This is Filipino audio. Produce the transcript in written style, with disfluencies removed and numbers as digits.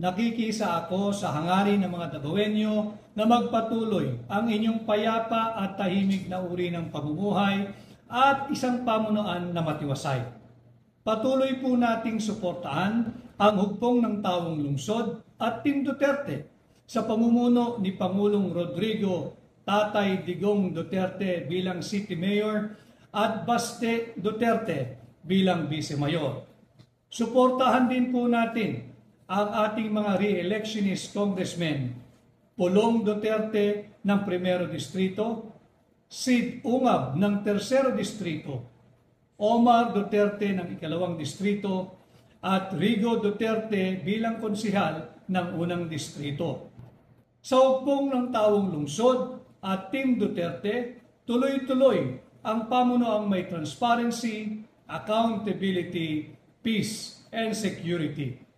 Nakikisa ako sa hangarin ng mga Davaoenyo na magpatuloy ang inyong payapa at tahimik na uri ng pamumuhay at isang pamunuan na matiwasay. Patuloy po nating suportahan ang hugpong ng taong lungsod at Team Duterte sa pamumuno ni Pangulong Rodrigo Tatay Digong Duterte bilang City Mayor at Baste Duterte bilang Vice Mayor. Suportahan din po natin ang ating mga re-electionist congressmen, Pulong Duterte ng 1 Distrito, Sid Ungab ng 3 Distrito, Omar Duterte ng 2 Distrito, at Rigo Duterte bilang konsihal ng 1 Distrito. Sa hugpong ng taong lungsod at Team Duterte, tuloy-tuloy ang pamunuang may transparency, accountability, peace, and security.